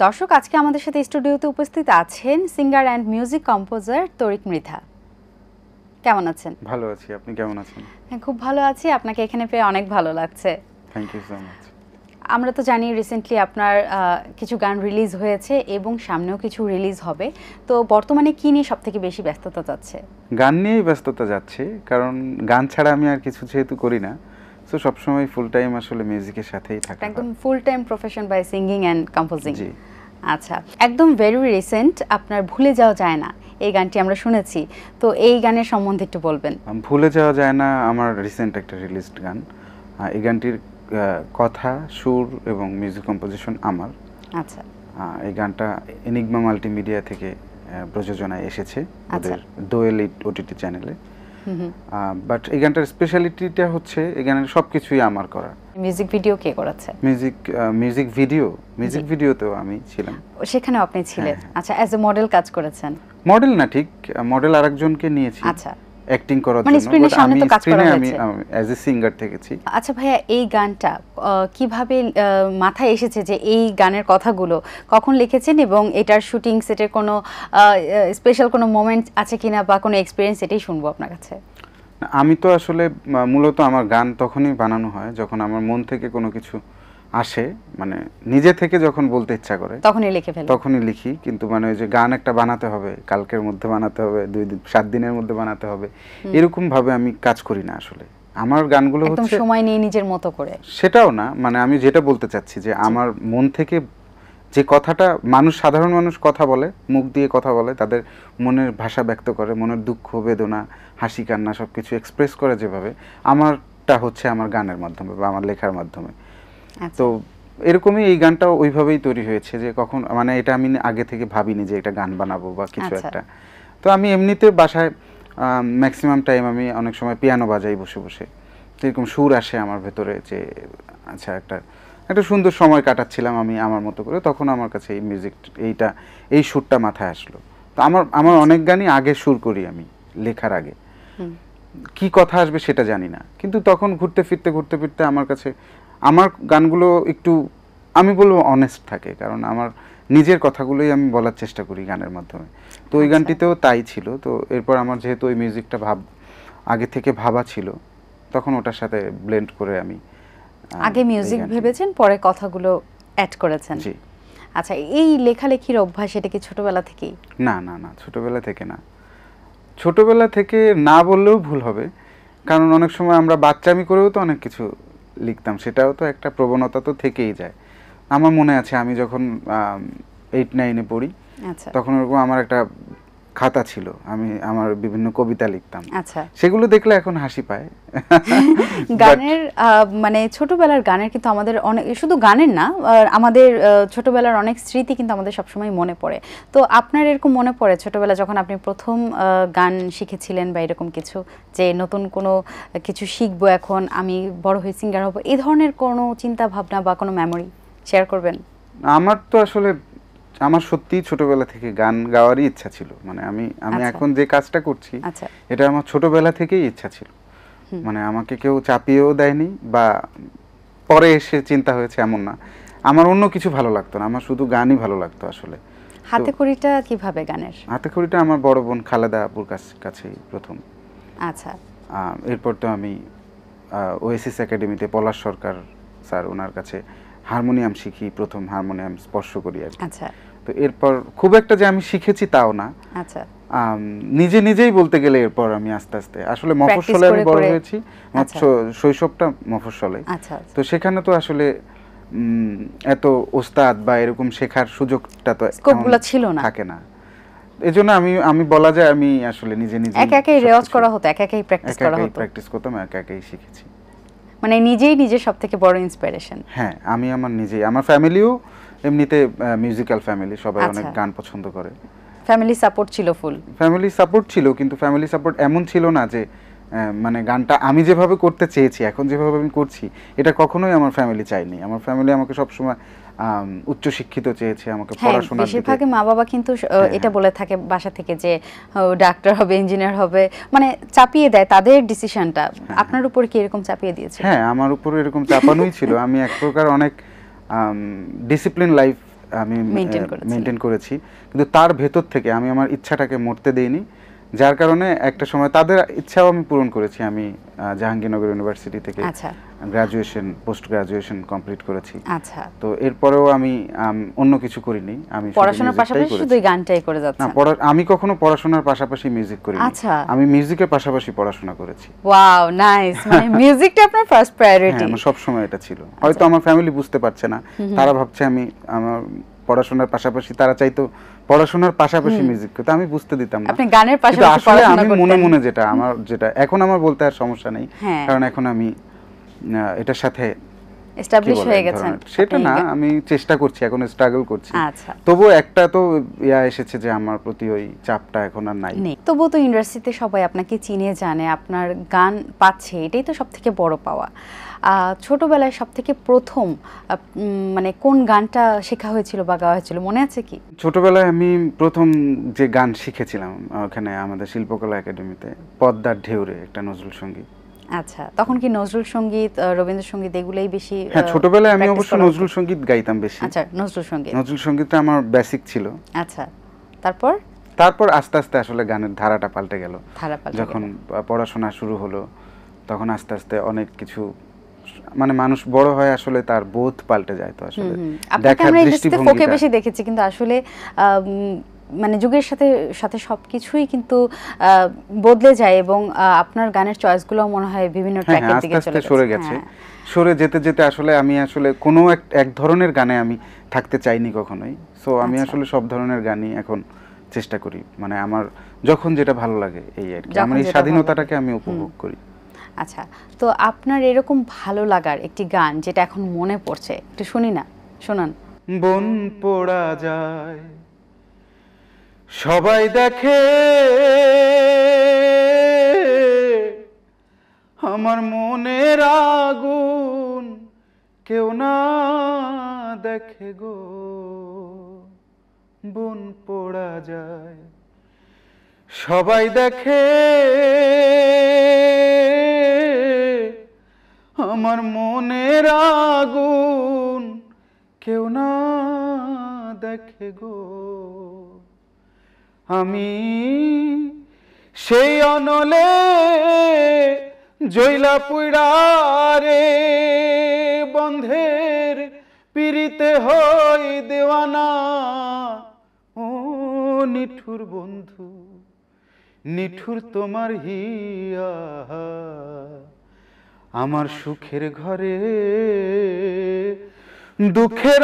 দর্শক, আজকে আমাদের সাথে স্টুডিওতে উপস্থিত আছেন singer and music composer Tarik Mridha. কেমন আছেন? ভালো আছি, আপনি কেমন আছেন? হ্যাঁ, খুব ভালো আছি। আপনাকে এখানে পেয়ে অনেক ভালো লাগছে। Thank you so much. আমরা তো জানি রিসেন্টলি আপনার কিছু গান রিলিজ হয়েছে এবং সামনেও কিছু রিলিজ হবে। তো বর্তমানে কি নিয়ে সবথেকে বেশি ব্যস্ততা যাচ্ছে? গান নিয়েই ব্যস্ততা যাচ্ছে, কারণ গান ছাড়া আমি আর কিছু যেহেতু করি না, সো সবসময় ফুল টাইম আসলে মিউজিকের সাথেই থাকা। একদম full time profession by singing and composing. জি। আচ্ছা, একদম ভেরি রিসেন্ট আপনার ভুলে যাওয়া যায় না এই গানটি আমরা শুনেছি, তো এই গানের সম্বন্ধে একটু বলবেন। ভুলে যাওয়া যায় না আমার রিসেন্ট একটা রিলিজড গান। এই গানটির কথা, সুর এবং মিউজিক কম্পোজিশন আমার। আচ্ছা। এই গানটা এনিগমা মাল্টিমিডিয়া থেকে প্রযোজনায় এসেছে, ওদের দোয়েল ওটিটি চ্যানেলে। বাট এই গানটার স্পেশালিটিটা হচ্ছে এই গানের সবকিছুই আমার করা। মিউজিক ভিডিও কে করেছে? মিউজিক ভিডিওতেও আমি ছিলাম। সেখানেও আপনি ছিলেন? আচ্ছা, অ্যাজ এ মডেল কাজ করেছেন? মডেল না, ঠিক মডেল আরেকজনকে নিয়েছি। আচ্ছা, অ্যাক্টিং করার মানে জন্য। স্ক্রিনের সামনে তো কাজ করা হয়েছে। আমি অ্যাজ এ সিঙ্গার থেকেছি। আচ্ছা ভাইয়া, এই গানটা কিভাবে মাথায় এসেছে যে এই গানের কথাগুলো কখন লিখেছেন, এবং এটার শুটিং সেটের কোনো স্পেশাল কোনো মোমেন্ট আছে কিনা বা কোনো এক্সপেরিয়েন্স, এটাই শুনবো আপনার কাছে। আমি তো আসলে মূলত আমার গান তখনই বানানো হয় যখন আমার মন থেকে কোনো কিছু আসে, মানে নিজে থেকে যখন বলতে ইচ্ছা করে তখনই লিখে ফেলি, তখনই লিখি। কিন্তু মানে ওই যে গান একটা বানাতে হবে, কালকের মধ্যে বানাতে হবে, 7 দিনের মধ্যে বানাতে হবে, এরকম ভাবে আমি কাজ করি না আসলে। আমার গানগুলো হচ্ছে সময় নিয়ে নিজের মতো করে। সেটাও না, মানে আমি যেটা বলতে চাচ্ছি যে আমার মন থেকে যে কথাটা, সাধারণ মানুষ কথা বলে, মুখ দিয়ে কথা বলে, তাদের মনের ভাষা ব্যক্ত করে, মনের দুঃখ বেদনা হাসি কান্না সবকিছু এক্সপ্রেস করে যেভাবে, আমারটা হচ্ছে আমার গানের মাধ্যমে বা আমার লেখার মাধ্যমে। তো এরকমই এই গানটাও ওইভাবেই তৈরি হয়েছে যে কখন, মানে এটা আমি আগে থেকে ভাবিনি যে এটা গান বানাবো বা কিছু একটা। তো আমি এমনিতে বাসায় ম্যাক্সিমাম টাইম আমি অনেক সময় পিয়ানো বাজাই বসে বসে, এরকম সুর আসে আমার ভেতরে যে আচ্ছা একটা সুন্দর সময় কাটাচ্ছিলাম আমি আমার মতো করে, তখন আমার কাছে এই মিউজিক এই সুরটা মাথায় আসলো। তো আমার অনেক গানই আগে সুর করি আমি লেখার আগে, কি কথা আসবে সেটা জানি না, কিন্তু তখন ঘুরতে ফিরতে আমার কাছে আমার গানগুলো একটু, আমি বলবো অনেস্ট থাকে, কারণ আমার নিজের কথাগুলোই আমি বলার চেষ্টা করি গানের মাধ্যমে। তো ওই গানটিতেও তাই ছিল। তো এরপর আমার যেহেতু ওই মিউজিকটা আগে থেকে ভাবা ছিল, তখন ওটার সাথে ব্লেন্ড করে আমি আগে মিউজিক ভেবেছেন, পরে কথাগুলো অ্যাড করেছেন। জি। আচ্ছা, এই লেখালেখির অভ্যাস এটা কি ছোটবেলা থেকেই? না, ছোটবেলা থেকে না। ছোটবেলা থেকে না বললেও ভুল হবে, কারণ অনেক সময় আমরা বাচ্চামি করেও তো অনেক কিছু লিখতাম, সেটাও তো একটা প্রবণতা তো থেকেই যায়। আমার মনে আছে আমি যখন 8-9-এ পড়ি, তখন ওরকম আমার একটা খাতা ছিল, আমি আমার বিভিন্ন কবিতা লিখতাম। আচ্ছা, সেগুলো দেখলে এখন হাসি পায়। গানের মানে ছোটবেলার গানের কিন্তু আমাদের অনেক, শুধু গানের না, আমাদের ছোটবেলার অনেক স্মৃতি কিন্তু আমাদের সবসময় মনে পড়ে। তো আপনার এরকম মনে পড়ে ছোটবেলা যখন আপনি প্রথম গান শিখেছিলেন বা এরকম কিছু, যে নতুন কোনো কিছু শিখবো, এখন আমি বড় হয়ে সিঙ্গার হব, এই ধরনের কোনো চিন্তা ভাবনা বা কোনো মেমোরি শেয়ার করবেন? আমার তো আসলে আমার সত্যিই ছোটবেলা থেকে গান গাওয়ারই ইচ্ছা ছিল, মানে আমি এখন যে কাজটা করছি এটা আমার ছোটবেলা থেকেই ইচ্ছা ছিল। মানে আমাকে কেউ চাপিয়েও দেয়নি বা পরে এসে চিন্তা হয়েছে এমন না, আমার অন্য কিছু ভালো লাগতো না, আমার শুধু গানই ভালো লাগতো আসলে। হাতেখড়িটা কিভাবে গানের? হাতেখড়িটা আমার বড় বোন খালেদা আপুর কাছেই প্রথম। আচ্ছা। এরপর তো আমি ওএসিস একাডেমিতে পলাশ সরকার স্যার, ওনার কাছে হারমোনিয়াম শিখি, প্রথম হারমোনিয়াম স্পর্শ করি আর কি। আচ্ছা। তো এরপর খুব একটা যে আমি শিখেছি তাও না। আচ্ছা। নিজেই বলতে গেলে এরপর আমি আস্তে আস্তে আসলে মফস্বলে আমি বড় হয়েছি, শৈশবটা মফস্বলে। তো সেখানে তো আসলে এত ওস্তাদ বা এরকম শেখার সুযোগটা তো ছিল না, থাকে না। এজন্য আমি বলা যায় আমি আসলে নিজে একাই রেওয়াজ করা হতো, একাই প্র্যাকটিস করতাম, একাই শিখেছি। মানে নিজের সবথেকে বড় ইন্সপিরেশন। হ্যাঁ, আমি আমার ফ্যামিলিও এমনিতে মিউজিক্যাল ফ্যামিলি, সবাই অনেক গান পছন্দ করে। ফ্যামিলি সাপোর্ট ছিল, ফ্যামিলি সাপোর্ট ছিল, কিন্তু ফ্যামিলি সাপোর্ট এমন ছিল না যে মানে গানটা আমি যেভাবে করতে চেয়েছি, এখন যেভাবে আমি করছি, এটা কখনোই আমার ফ্যামিলি চায়নি। আমার ফ্যামিলি আমাকে সবসময় উচ্চ শিক্ষিত চেয়েছে, আমাকে পড়াশোনা। বেশিরভাগ মা-বাবা কিন্তু এটা বলে থাকে বাসা থেকে যে ডাক্তার হবে, ইঞ্জিনিয়ার হবে, মানে চাপিয়ে দেয় তাদের ডিসিশনটা। আপনার উপর কি এরকম চাপিয়ে দিয়েছে? হ্যাঁ, আমার উপর এরকম চাপানোই ছিল। আমি এক প্রকার অনেক ডিসিপ্লিন লাইফ আমি মেইনটেইন মেনটেন করেছি, কিন্তু তার ভেতর থেকে আমি আমার ইচ্ছাটাকে মরতে দেইনি, যার কারণে একটা সময় তাদের ইচ্ছাও আমি পূরণ করেছি। আমি জাহাঙ্গীরনগর ইউনিভার্সিটি থেকে আচ্ছা গ্রাজুয়েশন পোস্ট গ্রাজুয়েশন কমপ্লিট করেছি। আচ্ছা, তো এরপরেও আমি অন্য কিছু করিনি, আমি শুধু পড়াশোনার মিউজিকটাই পাশাপাশি করেছি। শুধু এই গানটাই করে না, যাচ্ছেন? আমি কখনো পড়াশোনার পাশাপাশি মিউজিক করিনি। আচ্ছা। আমি মিউজিকের পাশাপাশি পড়াশোনা করেছি। Wow, nice. মানে মিউজিকটা আপনার ফার্স্ট প্রায়োরিটি? হ্যাঁ, আমার সব সময় এটা ছিল। হয়তো আমার ফ্যামিলি বুঝতে পারছে না, তারা ভাবছে আমি আমার পড়াশোনার পাশাপাশি, তারা চাইতো পড়াশোনার পাশাপাশি মিউজিক করতে, আমি বুঝতে দিতাম না। আপনি গানের কিন্তু পাশাপাশি আসলে পড়াশোনা আমি করতেন? মনে মনে যেটা এখন আমার বলতে আর সমস্যা নেই, হ্যাঁ। কারণ এখন আমি এটার সাথে এস্টাবলিশ হয়ে গেছেন? সেটা আপনি না, আমি চেষ্টা করছি, এখন স্ট্রাগল করছি। আচ্ছা। তবুও একটা তো এসেছে যে আমার প্রতি ওই চাপটা এখন আর নাই। তবুও তো ইউনিভার্সিটিতে সবাই আপনাকে চিনে জানে, আপনার গান পাচ্ছে, এটাই তো সব থেকে বড় পাওয়া। ছোটবেলায় সব থেকে প্রথম মানে কোন গানটা শেখা হয়েছিল বা গাওয়া হয়েছিল, মনে আছে কি? ছোটবেলায় আমি প্রথম যে গান শিখেছিলাম ওখানে আমাদের শিল্পকলা একাডেমিতে, পদ্মার ঢেউরে, একটা নজরুল সঙ্গীত। আচ্ছা, তখন কি নজরুল সঙ্গীত, রবীন্দ্রসঙ্গীত এগুলাই বেশি? হ্যাঁ, ছোটবেলায় আমি অবশ্য নজরুল সঙ্গীত গাইতাম বেশি। আচ্ছা, নজরুল সঙ্গীত। নজরুল সঙ্গীতটা আমার বেসিক ছিল। আচ্ছা, তারপর আস্তে আস্তে আসলে গানের ধারাটা পাল্টে গেল। যখন পড়াশোনা শুরু হলো, তখন আস্তে আস্তে অনেক কিছু, মানে মানুষ বড় হয়, আসলে তার বোধ পাল্টে যায়। তো আসলে দেখার দৃষ্টিভঙ্গি বেশি দেখেছি, কিন্তু আসলে মানে যুগের সাথে সাথে সবকিছুই কিন্তু বদলে যায়, এবং আপনার গানের চয়েসগুলো মনে হয় বিভিন্ন ট্র্যাকের দিকে সরে গেছে। সরে যেতে যেতে আসলে আমি কোনো এক ধরনের গানে আমি থাকতে চাইনি কখনোই। সো আমি আসলে সব ধরনের গানই এখন চেষ্টা করি, মানে আমার যখন যেটা ভালো লাগে এই আর কি, আমার এই স্বাধীনতাটাকে আমি উপভোগ করি। আচ্ছা, তো আপনার এরকম ভালো লাগার একটি গান যেটা এখন মনে পড়ছে, একটু শুনি না, শোনান। বন পোড়া যায় সবাই দেখে, আমার মনের আগুন কেউ না দেখে গো। বন পোড়া যায় সবাই দেখে, আমার মনের আগুন কেউ না দেখে গো। আমি সেই অনলে জৈলা পুইড়া রে, বন্ধের পিরিতে হই দেওয়ানা। ও নিঠুর বন্ধু, নিঠুর তোমার হিয়া, আমার সুখের ঘরে দুঃখের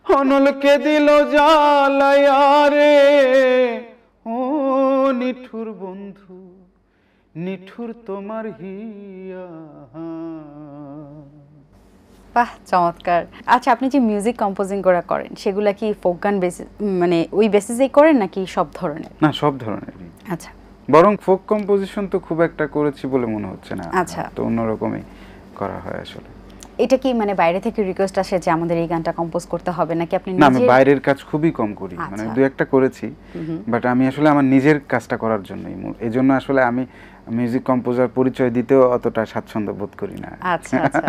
অনলকে দিল জ্বালায়া রে। ও নিঠুর বন্ধু, নিঠুর তোমার হিয়া। বাহ, চমৎকার। আচ্ছা, আপনি যে মিউজিক কম্পোজিং করেন সেগুলা কি ফোক গান বেসিস, মানে ওই বেসিসেই করেন নাকি সব ধরনের? না, সব ধরনেরই। আচ্ছা, বরং ফোক কম্পোজিশন তো খুব একটা করেছি বলে মনে হচ্ছে না। আচ্ছা, তো অন্যরকমই করা হয় আসলে। এটা কি মানে বাইরে থেকে রিকোয়েস্ট আসে যে আমাদের এই গানটা কম্পোজ করতে হবে, নাকি আপনি না, আমি বাইরের কাজ খুবই কম করি, মানে দুই একটা করেছি, বাট আমি আসলে আমার নিজের কাজটা করার জন্যই, এই জন্য আসলে আমি মিউজিক কম্পোজার পরিচয় দিতেও অতটা স্বাচ্ছন্দ্য বোধ করি না। আচ্ছা আচ্ছা।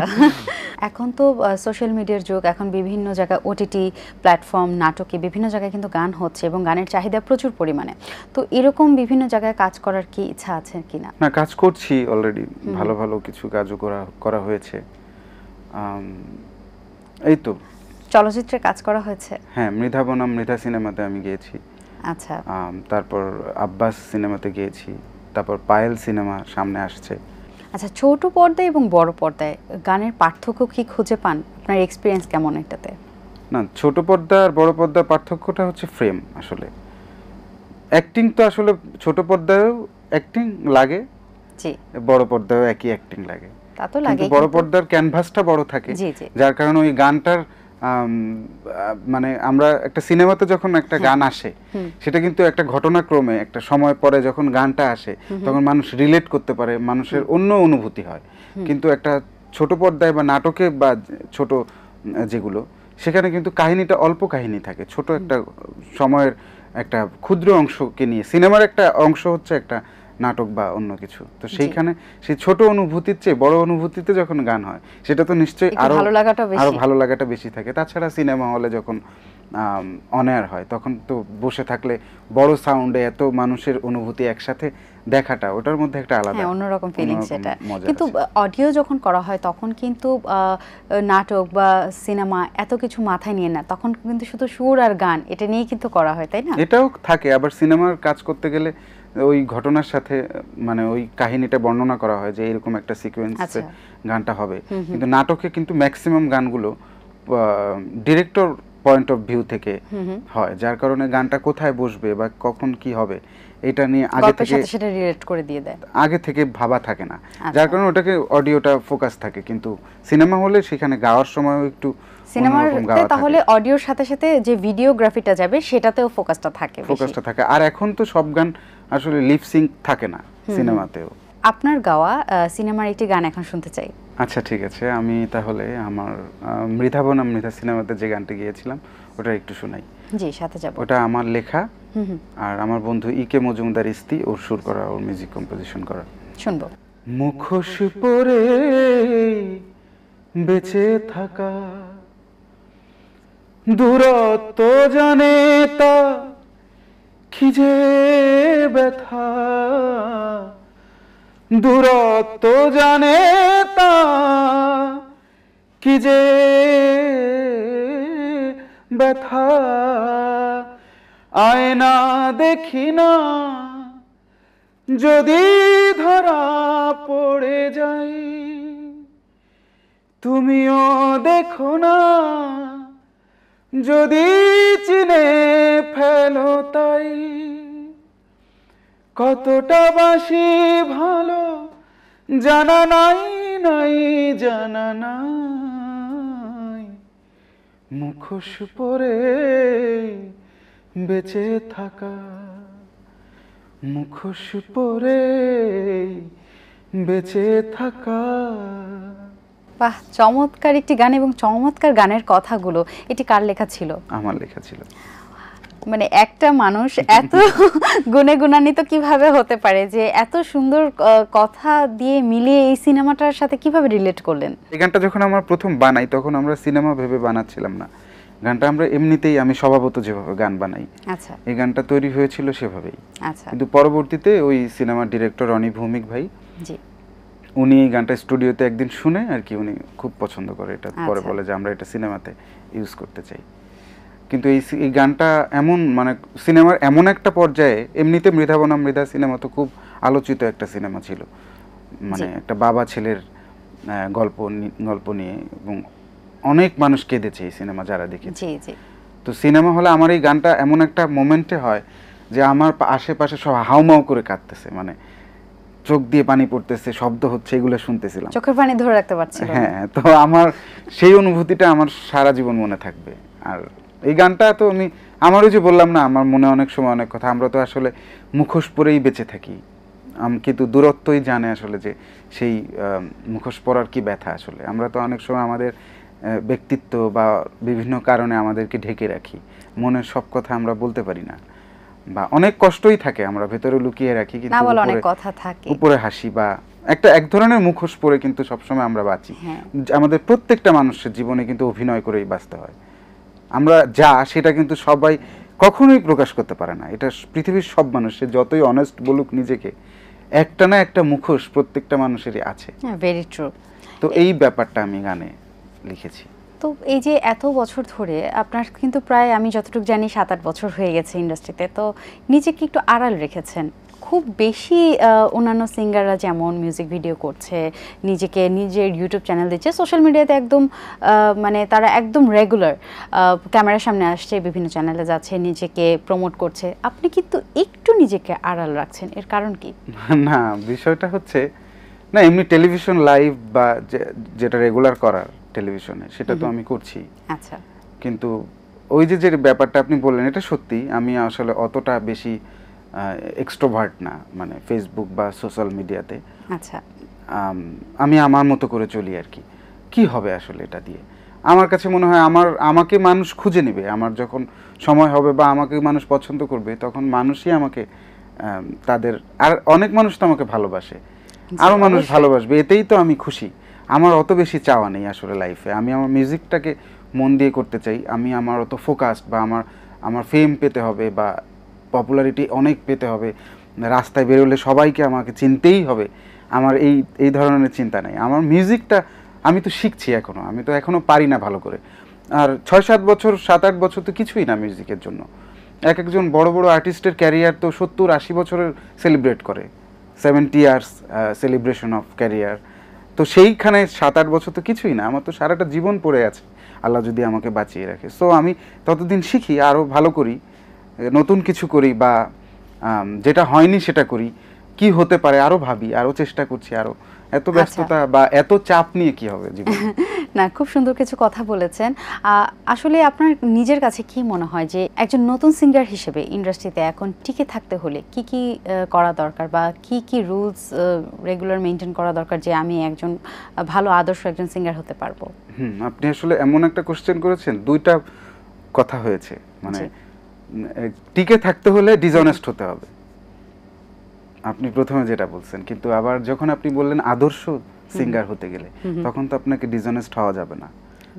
এখন তো সোশ্যাল মিডিয়ার যুগ, এখন বিভিন্ন জায়গায় ওটিটি প্ল্যাটফর্ম, নাটকে বিভিন্ন জায়গায় কিন্তু গান হচ্ছে এবং গানের চাহিদা প্রচুর পরিমাণে। তো এরকম বিভিন্ন জায়গায় কাজ করার কি ইচ্ছা আছে কিনা? না, কাজ করছি অলরেডি, ভালো ভালো কিছু কাজও করা হয়েছে। এই তো চলচ্চিত্রে কাজ করা হয়েছে? হ্যাঁ, মৃধা বনাম মৃধা সিনেমাতে আমি গিয়েছি। আচ্ছা, তারপর আব্বাস সিনেমাতে গিয়েছি, তারপর পায়েল সিনেমা সামনে আসছে। আচ্ছা, ছোট পর্দায় এবং বড় পর্দায় গানের পার্থক্য কি খুঁজে পান? আপনার এক্সপিরিয়েন্স কেমন এটাতে? না, ছোট পর্দা আর বড় পর্দার পার্থক্যটা হচ্ছে ফ্রেম। আসলে অ্যাক্টিং তো আসলে ছোট পর্দায়ও অ্যাক্টিং লাগে, জি, বড় পর্দায়ও একই অ্যাক্টিং লাগে। তা তো লাগে, বড় পর্দার ক্যানভাসটা বড় থাকে, যার কারণে ওই গানটার মানে আমরা একটা সিনেমাতে যখন একটা গান আসে, সেটা কিন্তু একটা ঘটনাক্রমে একটা সময় পরে যখন গানটা আসে, তখন মানুষ রিলেট করতে পারে, মানুষের অন্য অনুভূতি হয়। কিন্তু একটা ছোট পর্দায় বা নাটকে বা ছোট যেগুলো, সেখানে কিন্তু কাহিনীটা অল্প কাহিনী থাকে, ছোট একটা সময়ের একটা ক্ষুদ্র অংশকে নিয়ে। সিনেমার একটা অংশ হচ্ছে একটা নাটক বা অন্য কিছু। তো সেইখানে সেই ছোট অনুভূতির চেয়ে বড় অনুভূতিতে যখন গান হয় সেটা তো নিশ্চয়ই আরো ভালো লাগাটা বেশি থাকে। তাছাড়া সিনেমা হলে যখন অন এয়ার হয় তখন তো বসে থাকলে বড় সাউন্ডে এত মানুষের অনুভূতি একসাথে দেখাটা, ওটার মধ্যে একটা আলাদা অন্যরকম ফিলিংস এটা। কিন্তু অডিও যখন করা হয় তখন কিন্তু নাটক বা সিনেমা এত কিছু মাথায় নিয়ে না, তখন কিন্তু শুধু সুর আর গান এটা নিয়ে কিন্তু করা হয়, তাই না? এটাও থাকে, আবার সিনেমার কাজ করতে গেলে ওই ঘটনার সাথে মানে ওই কাহিনীটা বর্ণনা করা হয় যে এরকম একটা সিকোয়েন্সে গানটা হবে। কিন্তু নাটকে কিন্তু ম্যাক্সিমাম গানগুলো ডিরেক্টর পয়েন্ট অফ ভিউ থেকে হয়, যার কারণে গানটা কোথায় বসবে বা কখন কি হবে এটা নিয়ে আগে থেকে সেটা রিলেট করে দিয়ে দেয়, আগে থেকে ভাবা থাকে না, যার কারণে ওটাকে অডিওটা ফোকাস থাকে। কিন্তু সিনেমা হলে সেখানে গাওয়ার সময়ও একটু সিনেমাতে তাহলে অডিওর সাথে সাথে যে ভিডিওগ্রাফিটা যাবে সেটাতেও ফোকাসটা থাকে। আর এখন তো সব গান আসলে লিপ সিঙ্ক থাকে না সিনেমাতেও। আপনার গাওয়া সিনেমার একটি গান এখন শুনতে চাই। আচ্ছা ঠিক আছে, আমি তাহলে আমার মৃধা বনাম মৃধা সিনেমাতে যে গানটি গিয়েছিলাম ওটা একটু শোনাই। জি, সাথে যাব। ওটা আমার লেখা আর আমার বন্ধু ইকে মজুমদার ইস্তি ওর সুর করা, ওর মিউজিক কম্পোজিশন করা। শুনবো। মুখোশ পরে বেঁচে থাকা, দূরত্ব জানে তা কি যে ব্যথা, দূরত্ব জানে তা কি যে ব্যথা, আয়না দেখি না যদি ধরা পড়ে যাই, তুমিও দেখো না যদি চিনে ফেলো তাই, কতটা বাসি ভালো জানা নাই জানা নাই, মুখোশ পরে বেঁচে থাকা, মুখোশ পরে বেঁচে থাকা। বাহ, চমৎকার একটি গান এবং চমৎকার গানের কথাগুলো। এটি কার লেখা ছিল? আমার লেখা ছিল। মানে একটা মানুষ এত গুণে গুণান্বিত কিভাবে হতে পারে যে এত সুন্দর কথা দিয়ে মিলিয়ে এই সিনেমাটার সাথে কিভাবে রিলেট করলেন? এই গানটা যখন আমরা প্রথম বানাই তখন আমরা সিনেমা ভেবে বানাচ্ছিলাম না, গানটা আমরা এমনিতেই আমি স্বভাবত যেভাবে গান বানাই, আচ্ছা, এই গানটা তৈরি হয়েছিল সেভাবেই। আচ্ছা, কিন্তু পরবর্তীতে ওই সিনেমার ডিরেক্টর রনি ভৌমিক ভাই, জি, উনি এই গানটা স্টুডিওতে একদিন শুনে আর কি উনি খুব পছন্দ করে এটা, পরে বলে যে আমরা এটা সিনেমাতে ইউজ করতে চাই। কিন্তু এই গানটা এমন মানে সিনেমার এমন একটা পর্যায়ে, এমনিতে মৃধা বনাম মৃধা সিনেমা তো খুব আলোচিত একটা সিনেমা ছিল, মানে একটা বাবা ছেলের গল্প নিয়ে, এবং অনেক মানুষ কেঁদেছে এই সিনেমা যারা দেখেছে। তো সিনেমা হলে আমার এই গানটা এমন একটা মোমেন্টে হয় যে আমার আশেপাশে সব হাউমাউ করে কাঁদতেছে, মানে চোখ দিয়ে পানি পড়তেছে, শব্দ হচ্ছে, এগুলো শুনতেছিলাম, চোখের পানি ধরে রাখতে পারছি। হ্যাঁ, তো আমার সেই অনুভূতিটা আমার সারা জীবন মনে থাকবে। আর এই গানটা তো আমারও যে বললাম না, আমার মনে অনেক সময় অনেক কথা, আমরা তো আসলে মুখোশ পরেই বেঁচে থাকি, কিন্তু দূরত্বই জানে আসলে যে সেই মুখোশ পরার কি ব্যথা। আসলে আমরা তো অনেক সময় আমাদের ব্যক্তিত্ব বা বিভিন্ন কারণে আমাদেরকে ঢেকে রাখি, মনের সব কথা আমরা বলতে পারি না, বা অনেক কষ্টই থাকে আমরা ভেতরে লুকিয়ে রাখি, কিন্তু উপরে হাসি বা এক ধরনের মুখোশ পরে কিন্তু সবসময় আমরা বাঁচি। আমাদের প্রত্যেকটা মানুষের জীবনে কিন্তু অভিনয় করেই বাঁচতে হয়, আমরা সেটা কিন্তু সবাই কখনোই প্রকাশ করতে পারে না। এটা পৃথিবীর সব মানুষের যতই অনেস্ট বলুক নিজেকে, একটা না একটা মুখোশ প্রত্যেকটা মানুষেরই আছে। Very true. তো এই ব্যাপারটা আমি গানে লিখেছি। তো এই যে এত বছর ধরে আপনার কিন্তু প্রায় আমি যতটুকু জানি 7-8 বছর হয়ে গেছে ইন্ডাস্ট্রিতে, তো নিজেকে একটু আড়াল রেখেছেন। খুব বেশি অন্যান্য সিঙ্গাররা যেমন মিউজিক ভিডিও করছে, নিজেকে নিজের ইউটিউব চ্যানেল দিচ্ছে, সোশ্যাল মিডিয়াতে একদম মানে তারা একদম রেগুলার ক্যামেরার সামনে আসছে, বিভিন্ন চ্যানেলে যাচ্ছে, নিজেকে প্রমোট করছে, আপনি কিন্তু একটু নিজেকে আড়াল রাখছেন, এর কারণ কি? না, বিষয়টা হচ্ছে না, এমনি টেলিভিশন লাইভ বা যেটা রেগুলার করার টেলিভিশনে সেটা তো আমি করছি। আচ্ছা, কিন্তু ওই যে ব্যাপারটা আপনি বললেন এটা সত্যি, আমি আসলে অতটা বেশি এক্সট্রোভার্ট না, মানে ফেসবুক বা সোশ্যাল মিডিয়াতে। আচ্ছা, আমি আমার মতো করে চলি আর কি। কি হবে আসলে এটা দিয়ে? আমার কাছে মনে হয় আমাকে মানুষ খুঁজে নেবে, আমার যখন সময় হবে বা আমাকে মানুষ পছন্দ করবে তখন মানুষই আমাকে তাদের আর অনেক মানুষ তো আমাকে ভালোবাসে, জি, আরও মানুষ অবশ্যই। ভালোবাসবে, এতেই তো আমি খুশি। আমার অত বেশি চাওয়া নেই আসলে লাইফে। আমি আমার মিউজিকটাকে মন দিয়ে করতে চাই। আমি আমার অত ফোকাসড বা আমার ফেম পেতে হবে বা পপুলারিটি অনেক পেতে হবে, রাস্তায় বেরোলে সবাইকে আমাকে চিনতেই হবে, আমার এই ধরনের চিন্তা নেই। আমার মিউজিকটা আমি তো শিখছি এখনও, আমি তো এখনও পারি না ভালো করে। আর 6-7 বছর 7-8 বছর তো কিছুই না মিউজিকের জন্য। একজন বড় বড় আর্টিস্টের ক্যারিয়ার তো 70-80 বছরের সেলিব্রেট করে, 70 ইয়ার্স সেলিব্রেশন অফ ক্যারিয়ার। তো সেইখানে 7-8 বছর তো কিছুই না, আমার তো সারাটা জীবন পড়ে আছে আল্লাহ যদি আমাকে বাঁচিয়ে রাখে। সো আমি ততদিন শিখি, আরও ভালো করি, নতুন কিছু করি, বা যেটা হয়নি সেটা করি, কি হতে পারে আরও ভাবি, আরও চেষ্টা করছি, আরও এত ব্যস্ততা বা এত চাপ নিয়ে কি হবে জীবনে। না, খুব সুন্দর কিছু কথা বলেছেন। আসলে আপনার নিজের কাছে কি মনে হয় যে একজন নতুন সিঙ্গার হিসেবে ইন্ডাস্ট্রিতে এখন টিকে থাকতে হলে কি কি করা দরকার, বা কি কি রুলস রেগুলার মেনটেন করা দরকার, যে আমি একজন ভালো আদর্শ একজন সিঙ্গার হতে পারবো? আপনি আসলে এমন একটা কোশ্চেন করেছেন, দুইটা কথা হয়েছে। মানে জি। টিকে থাকতে হলে ডিসঅনেস্ট হতে হবে, আপনি প্রথমে যেটা বলছেন। কিন্তু আবার যখন আপনি বললেন আদর্শ সিঙ্গার হতে গেলে, তখন তো আপনাকে ডিসঅনেস্ট হওয়া যাবে না,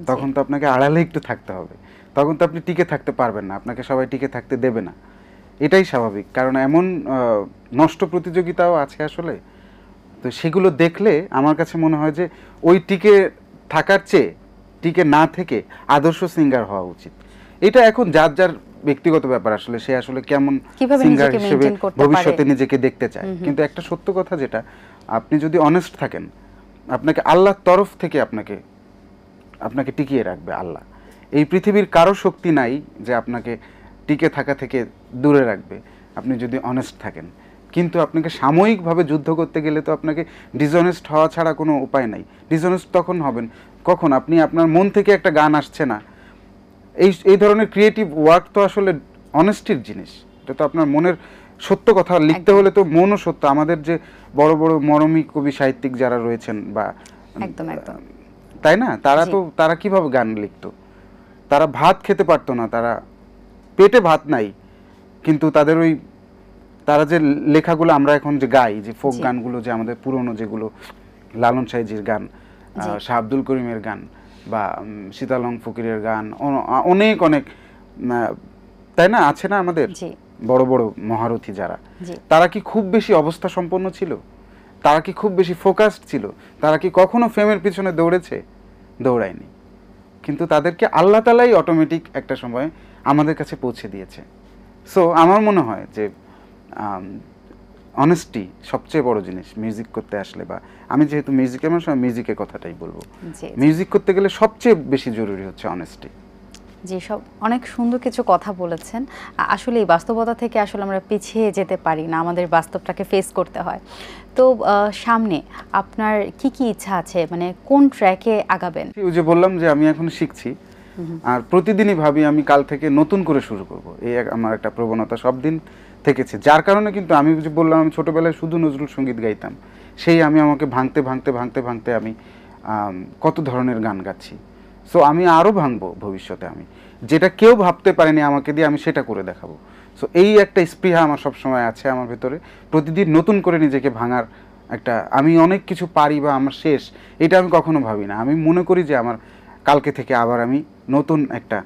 তখন তো আপনাকে আড়ালে একটু থাকতে হবে, তখন তো আপনি টিকে থাকতে পারবেন না, আপনাকে সবাই টিকে থাকতে দেবে না। এটাই স্বাভাবিক, কারণ এমন নষ্ট প্রতিযোগিতাও আছে আসলে। তো সেগুলো দেখলে আমার কাছে মনে হয় যে ওই টিকে থাকার চেয়ে টিকে না থেকে আদর্শ সিঙ্গার হওয়া উচিত। এটা এখন যার যার ব্যক্তিগত ব্যাপার, আসলে সে আসলে কেমন কিভাবে সিঙ্গার নিজেকে হিসেবে মেনটেন করতে ভবিষ্যতে পারে। নিজেকে দেখতে চায়। কিন্তু একটা সত্য কথা, যেটা আপনি যদি অনেস্ট থাকেন, আপনাকে আল্লাহর তরফ থেকে আপনাকে টিকিয়ে রাখবে আল্লাহ। এই পৃথিবীর কারো শক্তি নাই যে আপনাকে টিকে থাকা থেকে দূরে রাখবে, আপনি যদি অনেস্ট থাকেন। কিন্তু আপনাকে সাময়িকভাবে যুদ্ধ করতে গেলে তো আপনাকে ডিসঅনেস্ট হওয়া ছাড়া কোনো উপায় নাই। ডিসঅনেস্ট তখন হবেন কখন আপনি আপনার মন থেকে একটা গান আসছে না, এই ধরনের ক্রিয়েটিভ ওয়ার্ক তো আসলে অনেস্টির জিনিস। এটা তো আপনার মনের সত্য কথা লিখতে হলে তো মনও সত্য। আমাদের যে বড় বড় মরমী কবি সাহিত্যিক যারা রয়েছেন, বা একদম একদম। তাই না, জি। তারা কিভাবে গান লিখতো? তারা ভাত খেতে পারতো না, তারা পেটে ভাত নাই, কিন্তু তারা যে লেখাগুলো আমরা এখন যে গাই, যে ফোক জি। গানগুলো, যে আমাদের পুরনো যেগুলো, লালন সাইজির গান, জি। শাহ আব্দুল করিমের গান, বা সীতালং ফকিরের গান, অনেক অনেক, তাই না, আছে না আমাদের জি। বড় বড় মহারথী যারা, জি। তারা কি খুব বেশি অবস্থা সম্পন্ন ছিল? তারা কি খুব বেশি ফোকাসড ছিল? তারা কি কখনো ফেমের পিছনে দৌড়েছে? দৌড়ায়নি। কিন্তু তাদেরকে আল্লাহ তাআলাই অটোমেটিক একটা সময় আমাদের কাছে পৌঁছে দিয়েছে। সো আমার মনে হয় যে অনেস্টি সবচেয়ে বড় জিনিস মিউজিক করতে আসলে, বা আমি যেহেতু মিউজিকের মানুষ, আমি মিউজিকের কথাটাই বলবো। জি। মিউজিক করতে গেলে সবচেয়ে বেশি জরুরি হচ্ছে অনেস্টি। জি, সব অনেক সুন্দর কিছু কথা বলেছেন। আসলে এই বাস্তবতা থেকে আসলে আমরা পিছিয়ে যেতে পারি না, আমাদের বাস্তবটাকে ফেস করতে হয়। তো সামনে আপনার কি কি ইচ্ছা আছে, মানে কোন ট্র্যাকে আগাবেন? ওই যে বললাম যে আমি এখন শিখছি, আর প্রতিদিনই ভাবি আমি কাল থেকে নতুন করে শুরু করব। আমার একটা প্রবণতা সব দিন থেকেছে, যার কারণে কিন্তু আমি যে বললাম আমি ছোটবেলায় শুধু নজরুল সঙ্গীত গাইতাম, সেই আমাকে ভাঙতে ভাঙতে ভাঙতে ভাঙতে আমি কত ধরনের গান গাচ্ছি। সো আমি আরও ভাঙবো ভবিষ্যতে, আমি যেটা কেউ ভাবতে পারেনি আমাকে দিয়ে আমি সেটা করে দেখাবো। সো এই একটা স্পৃহা আমার সবসময় আছে আমার ভেতরে, প্রতিদিন নতুন করে নিজেকে ভাঙার একটা, আমি অনেক কিছু পারি বা আমার শেষ, এটা আমি কখনো ভাবি না। আমি মনে করি যে আমার কালকে থেকে আবার আমি নতুন একটা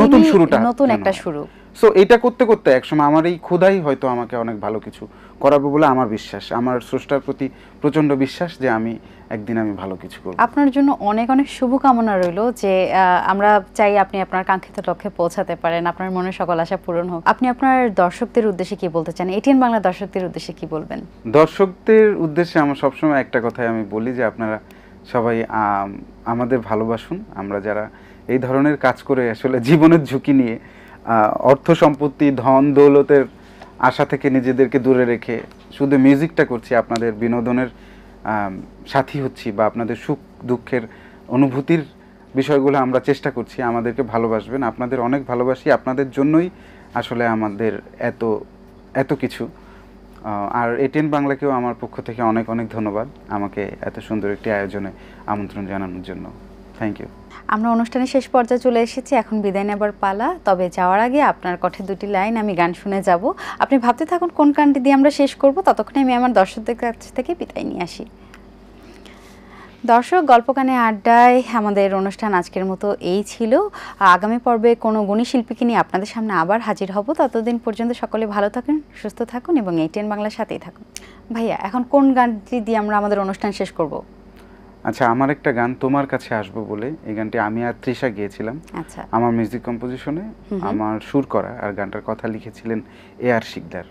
নতুন শুরুটা, নতুন একটা শুরু। সো এটা করতে করতে একসময় আমার এই ক্ষুধাই হয়তো আমাকে অনেক ভালো কিছু করাবো বলে আমার বিশ্বাস, আমার স্রষ্টার প্রতি প্রচণ্ড বিশ্বাস যে আমি একদিন আমি ভালো কিছু করব। আপনার জন্য অনেক অনেক শুভকামনা রইল, যে আমরা চাই আপনি আপনার কাঙ্ক্ষিত লক্ষ্যে পৌঁছাতে পারেন, আপনার মনের সকল আশা পূরণ হোক। আপনি আপনার দর্শকদের উদ্দেশ্যে কি বলতে চান? এটিএন বাংলা দর্শকদের উদ্দেশ্যে কি বলবেন? দর্শকদের উদ্দেশ্যে আমার সবসময় একটা কথাই আমি বলি, যে আপনারা সবাই আমাদের ভালোবাসুন। আমরা যারা এই ধরনের কাজ করে আসলে জীবনের ঝুঁকি নিয়ে অর্থ সম্পত্তি ধন দৌলতের আশা থেকে নিজেদেরকে দূরে রেখে শুধু মিউজিকটা করছি, আপনাদের বিনোদনের সাথী হচ্ছি, বা আপনাদের সুখ দুঃখের অনুভূতির বিষয়গুলো আমরা চেষ্টা করছি, আমাদেরকে ভালোবাসবেন। আপনাদের অনেক ভালোবাসি, আপনাদের জন্যই আসলে আমাদের এত কিছু। আর এটিএন বাংলাকেও আমার পক্ষ থেকে অনেক অনেক ধন্যবাদ আমাকে এত সুন্দর একটি আয়োজনে আমন্ত্রণ জানানোর জন্য। Thank you. আমরা অনুষ্ঠানের শেষ পর্যায়ে চলে এসেছি, এখন বিদায় নেবার পালা। তবে যাওয়ার আগে আপনার কণ্ঠে দুটি লাইন আমি গান শুনে যাব। আপনি ভাবতে থাকুন কোন গানটি দিয়ে আমরা শেষ করব, ততক্ষণে আমি আমার দর্শকদের কাছ থেকে বিদায় নিয়ে আসি। দর্শক, গল্প গানে আড্ডায় আমাদের অনুষ্ঠান আজকের মতো এই ছিল। আগামী পর্বে কোনো গুণী শিল্পীকে নিয়ে আপনাদের সামনে আবার হাজির হব। ততদিন পর্যন্ত সকলে ভালো থাকুন, সুস্থ থাকুন এবং ATN বাংলার সাথেই থাকুন। ভাইয়া, এখন কোন গানটি দিয়ে আমরা আমাদের অনুষ্ঠান শেষ করব? আচ্ছা, আমার একটা গান তোমার কাছে আসবো বলে, এই গানটি আমি আর তৃষা গিয়েছিলাম। আচ্ছা, আমার মিউজিক কম্পোজিশনে, আমার সুর করা, আর গানটার কথা লিখেছিলেন AR শিকদার।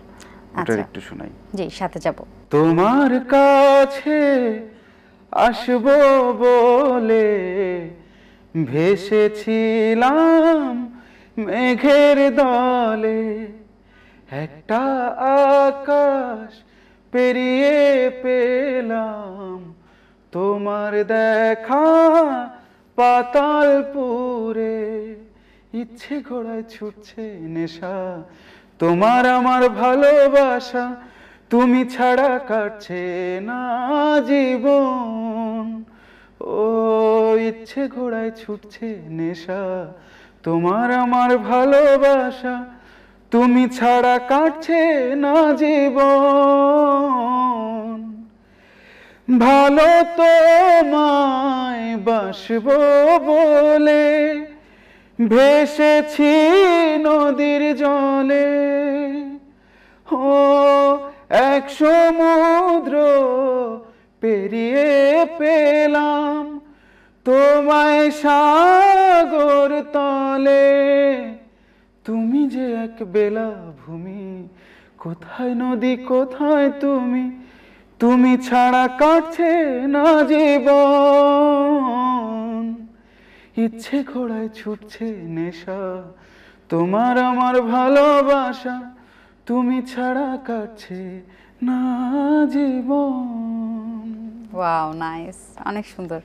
ওটার একটু শোনাই। জি, সাথে যাব। তোমার কাছে আসবো বলে ভেসেছিলাম মেঘের দলে, একটা আকাশ পেরিয়ে পেলাম তোমার দেখা পাতালপুরে, ইচ্ছে ঘোড়ায় ছুটছে নেশা তোমার আমার ভালোবাসা, তুমি ছাড়া কাটছে না জীবন। ও ইচ্ছে ঘোড়ায় ছুটছে নেশা তোমার আমার ভালোবাসা, তুমি ছাড়া কাটছে না জীবন। ভালো তোমায় বাসবো বলে ভেসেছি নদীর জলে, ও এক সমুদ্র পেরিয়ে পেলাম তোমায় সাগর তলে, তুমি যে এক বেলা ভূমি, কোথায় নদী কোথায় তুমি, তুমি ছাড়া কাটছে না জীবন। ইচ্ছে ঘোড়ায় ছুটছে নেশা তোমার আমার ভালোবাসা, তুমি ছাড়া কাটছে না জীবন। ওয়াও, নাইস, অনেক সুন্দর।